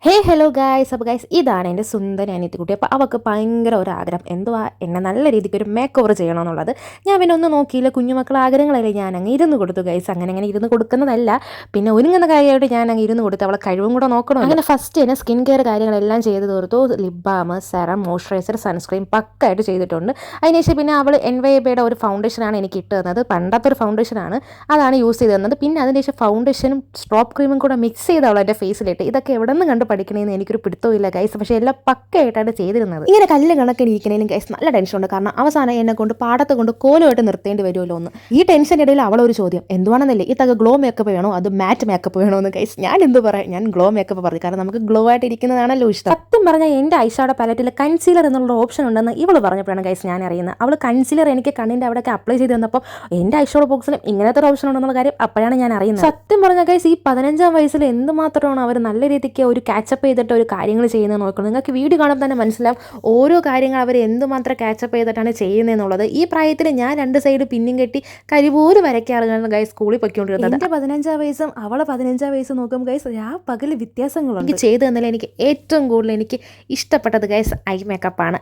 Hello guys. അപ്പോൾ guys, ഇതാണ് എൻ്റെ സുന്ദരി അനിയത്തിക്കുട്ടി. അപ്പോൾ അവൾക്ക് ഭയങ്കര ഒരു ആഗ്രഹം, എന്തുവാ എന്നെ നല്ല രീതിക്ക് ഒരു മേക്ക് ഓവർ ചെയ്യണമെന്നുള്ളത്. ഞാൻ പിന്നെ ഒന്നും നോക്കിയില്ല, കുഞ്ഞുമക്കൾ ആഗ്രഹങ്ങളല്ലേ, ഞാൻ അങ്ങ് ഇരുന്ന് കൊടുത്തു ഗൈസ്. അങ്ങനെ ഇരുന്ന് കൊടുക്കുന്നതല്ല, പിന്നെ ഒരുങ്ങുന്ന കാര്യമായിട്ട് ഞാൻ അങ്ങ് ഇരുന്ന് കൊടുത്തു. അവളെ കഴിവും കൂടെ നോക്കണം. അങ്ങനെ ഫസ്റ്റ് തന്നെ സ്കിൻ കെയർ കാര്യങ്ങളെല്ലാം ചെയ്ത് തീർത്തു. Lip balm, serum, moisturiser, sunscreen പക്കായിട്ട് ചെയ്തിട്ടുണ്ട്. അതിനുശേഷം പിന്നെ അവൾ NYBയുടെ ഒരു ഫൗണ്ടേഷനാണ് എനിക്ക് ഇട്ട് തന്നത്. പണ്ടത്തെ ഒരു ഫൗണ്ടേഷനാണ്, അതാണ് യൂസ് ചെയ്ത് തന്നത്. പിന്നെ അതിനുശേഷം ഫൗണ്ടേഷനും സ്ട്രോപ്പ് ക്രീമും കൂടെ മിക്സ് ചെയ്ത് അവൾ എൻ്റെ ഫേസിലിട്ട്. ഇതൊക്കെ എവിടെ നിന്ന് കണ്ട് പഠിക്കണേന്ന് എനിക്കൊരു പിടുത്തമില്ല ഗൈസ്, പക്ഷേ എല്ലാം പക്കയായിട്ടാണ് ചെയ്തിരുന്നത്. ഇങ്ങനെ കല്ല് കണക്കിന് ഇരിക്കണേലും ഗൈസ് നല്ല ടെൻഷനുണ്ട്. കാരണം അവസാനം എന്നെ കൊണ്ട് പാടത്ത് കൊണ്ട് കോലുമായിട്ട് നിർത്തേണ്ടി വരുമല്ലോ എന്ന്. ഈ ടെൻഷൻ്റെ ഇടയിൽ അവളൊരു ചോദ്യം, എന്തുവാണെന്നല്ലേ ഈ ഗ്ലോ മേക്കപ്പ് വേണോ അത് മാറ്റ് മേക്കപ്പ് വേണോ എന്ന്. ഗൈസ് ഞാൻ എന്ത് പറയാം, ഞാൻ ഗ്ലോ മേക്കപ്പ് പറഞ്ഞു, കാരണം നമുക്ക് ഗ്ലോ ആയിട്ട് ഇരിക്കുന്നതാണല്ലോ ഇഷ്ടം. സത്യം പറഞ്ഞാൽ എൻ്റെ ഐഷാഡോ പാലറ്റിൽ കൺസീലർ എന്നുള്ള ഓപ്ഷൻ ഉണ്ടെന്ന് ഇവൾ പറഞ്ഞപ്പോഴാണ് ഗൈസ് ഞാൻ അറിയുന്നത്. അവൾ കൺസീലർ എനിക്ക് കണ്ണിൻ്റെ അവിടെയൊക്കെ അപ്ലൈ ചെയ്ത് തന്നപ്പോൾ എൻ്റെ ഐഷാഡോ ബോക്സിലും ഇങ്ങനത്തെ ഒരു ഓപ്ഷൻ ഉണ്ടെന്നുള്ള കാര്യം അപ്പോഴാണ് ഞാൻ അറിയുന്നത്. സത്യം പറഞ്ഞാൽ ഗൈസ്, ഈ 15-ാം വയസ്സിൽ എന്തുമാത്രമാണ് അവർ നല്ല രീതിക്ക് ഒരു കാച്ചപ്പ് ചെയ്തിട്ട് ഒരു കാര്യങ്ങൾ ചെയ്യുന്നത് നോക്കണം. നിങ്ങൾക്ക് വീഡിയോ കാണുമ്പോൾ തന്നെ മനസ്സിലാവും ഓരോ കാര്യങ്ങൾ അവർ എന്തുമാത്രം കാച്ചപ്പ് ചെയ്തിട്ടാണ് ചെയ്യുന്നതെന്നുള്ളത്. ഈ പ്രായത്തിൽ ഞാൻ 2 സൈഡ് പിന്നും കെട്ടി കരിപോലും വരയ്ക്കാറുണ്ട് ഗൈസ് സ്കൂളിൽ പൊയ്ക്കൊണ്ടിരുന്നത്. എൻ്റെ 15-ാം വയസ്സും അവളെ 15-ാം വയസ്സും നോക്കുമ്പോൾ ഗൈസ് ആ പകൽ വ്യത്യാസങ്ങളുണ്ട്. എനിക്ക് ചെയ്തു തന്നാലും എനിക്ക് ഏറ്റവും കൂടുതൽ എനിക്ക് ഇഷ്ടപ്പെട്ടത് ഗൈസ് ഐ മേക്കപ്പാണ്.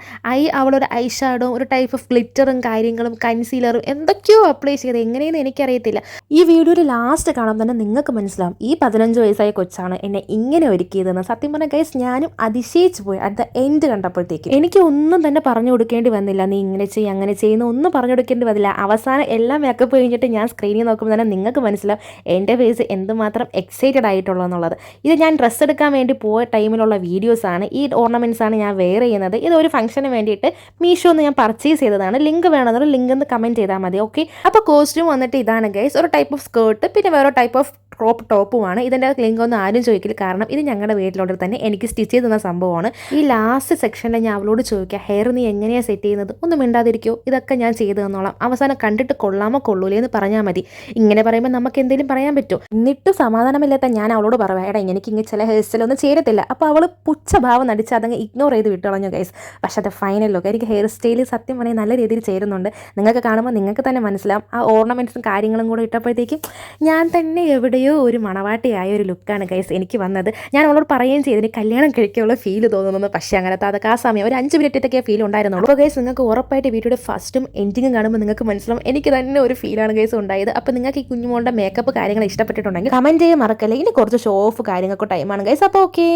അവളൊരു ഐ ഷാഡോ, ഒരു ടൈപ്പ് ഓഫ് ഗ്ലിറ്ററും കാര്യങ്ങളും കൺസീലറും എന്തൊക്കെയോ അപ്ലൈ ചെയ്ത്, എങ്ങനെയെന്ന് എനിക്കറിയത്തില്ല. ഈ വീഡിയോയിൽ ലാസ്റ്റ് കാണാൻ തന്നെ നിങ്ങൾക്ക് മനസ്സിലാവും ഈ 15 വയസ്സായ കൊച്ചാണ് എന്നെ ഇങ്ങനെ ഒരുക്കിയതെന്ന്. സത്യം പറഞ്ഞാൽ ഗൈസ് ഞാനും അതിശയിച്ചു പോയി അറ്റ് ദ എൻഡ് കണ്ടപ്പോഴത്തേക്ക്. എനിക്ക് ഒന്നും തന്നെ പറഞ്ഞു കൊടുക്കേണ്ടി വന്നില്ല, നീ ഇങ്ങനെ ചെയ്യും അങ്ങനെ ചെയ്യുന്ന ഒന്നും പറഞ്ഞു കൊടുക്കേണ്ടി വന്നില്ല. അവസാനം എല്ലാം മേക്കപ്പ് കഴിഞ്ഞിട്ട് ഞാൻ സ്ക്രീനിൽ നോക്കുമ്പോൾ തന്നെ നിങ്ങൾക്ക് മനസ്സിലാവും എൻ്റെ ഫേസ് എന്തുമാത്രം എക്സൈറ്റഡ് ആയിട്ടുള്ളൂ എന്നുള്ളത്. ഇത് ഞാൻ ഡ്രസ്സ് എടുക്കാൻ വേണ്ടി പോയ ടൈമിലുള്ള വീഡിയോസാണ്. ഈ ഓർണമെൻറ്റ്സാണ് ഞാൻ വെയർ ചെയ്യുന്നത്. ഇതൊരു ഫംഗ്ഷന് വേണ്ടിയിട്ട് മീഷോന്ന് ഞാൻ പർച്ചേസ് ചെയ്തതാണ്. ലിങ്ക് വേണമെന്നുള്ള ലിങ്ക് ഒന്ന് കമൻറ്റ് ചെയ്താൽ മതി, ഓക്കെ. അപ്പോൾ കോസ്റ്റ്യൂം വന്നിട്ട് ഇതാണ് ഗൈസ്, ഒരു ടൈപ്പ് ഓഫ് സ്കേർട്ട്, പിന്നെ വേറെ ടൈപ്പ് ഓഫ് ക്രോപ്പ് ടോപ്പുമാണ്. ഇതിൻ്റെ ലിങ്ക് ഒന്നും ആരും ചോദിക്കില്ല, കാരണം ഇത് ഞങ്ങളുടെ വീട്ടിലോട്ട് തന്നെ എനിക്ക് സ്റ്റിച്ച് ചെയ്ത് തന്ന സംഭവമാണ്. ഈ ലാസ്റ്റ് സെക്ഷനിൽ ഞാൻ അവളോട് ചോദിക്കുക, ഹെയർ നീ എങ്ങനെയാണ് സെറ്റ് ചെയ്യുന്നത്, ഒന്നും മിണ്ടാതിരിക്കുമോ, ഇതൊക്കെ ഞാൻ ചെയ്തു തന്നോളാം, അവസാനം കണ്ടിട്ട് കൊള്ളാമോ കൊള്ളൂലേ എന്ന് പറഞ്ഞാൽ മതി. ഇങ്ങനെ പറയുമ്പോൾ നമുക്ക് എന്തെങ്കിലും പറയാൻ പറ്റുമോ? എന്നിട്ട് സമാധാനമില്ലാത്ത ഞാൻ അവളോട് പറയാം, എടാ എനിക്ക് ഇങ്ങനെ ചില ഹെയർ സ്റ്റൈലൊന്നും ചേരത്തില്ല. അപ്പോൾ അവൾ പുച്ഛഭാവം നടിച്ച് അതങ്ങ് ഇഗ്നോർ ചെയ്ത് വിട്ടു കളഞ്ഞു ഗൈസ്. പക്ഷേ അത് ഫൈനൽ ഒക്കെ എനിക്ക് ഹെയർ സ്റ്റൈൽ സത്യം പറഞ്ഞാൽ നല്ല രീതിയിൽ ചേരുന്നുണ്ട്. നിങ്ങൾക്ക് കാണുമ്പോൾ നിങ്ങൾക്ക് തന്നെ മനസ്സിലാവും. ആ ഓർണമെൻറ്റ്സും കാര്യങ്ങളും കൂടെ ഇട്ടപ്പോഴത്തേക്കും ഞാൻ തന്നെ എവിടെയോ ഒരു മണവാട്ടിയായ ഒരു ലുക്കാണ് ഗൈസ് എനിക്ക് വന്നത്. ഞാൻ അവളോട് പറയുകയും ചെയ്തതിന് കല്യാണം കഴിക്കാനുള്ള ഫീൽ തോന്നുന്നു. പക്ഷേ അങ്ങനത്തെ അതൊക്കെ ആ സമയം ഒരു 5 മിനിറ്റൊക്കെ ഫീൽ ഉണ്ടായിരുന്നുള്ളൂ. അപ്പോൾ ഗൈസ് നിങ്ങൾക്ക് ഉറപ്പായിട്ട് വീഡിയോയുടെ ഫസ്റ്റും എൻഡിങ്ങും കാണുമ്പോൾ നിങ്ങൾക്ക് മനസ്സിലാവും എനിക്ക് തന്നെ ഒരു ഫീലാണ് ഗൈസ് ഉണ്ടായത്. അപ്പോൾ നിങ്ങൾക്ക് ഈ കുഞ്ഞുമോളുടെ മേക്കപ്പ് കാര്യങ്ങൾ ഇഷ്ടപ്പെട്ടിട്ടുണ്ടെങ്കിൽ കമൻറ്റ് ചെയ്യാൻ മറക്കല്ലേ. ഇനി കുറച്ച് ഷോ ഓഫ് കാര്യങ്ങൾക്ക് ടൈമാണ് ഗൈസ്. അപ്പോൾ ഓക്കെ.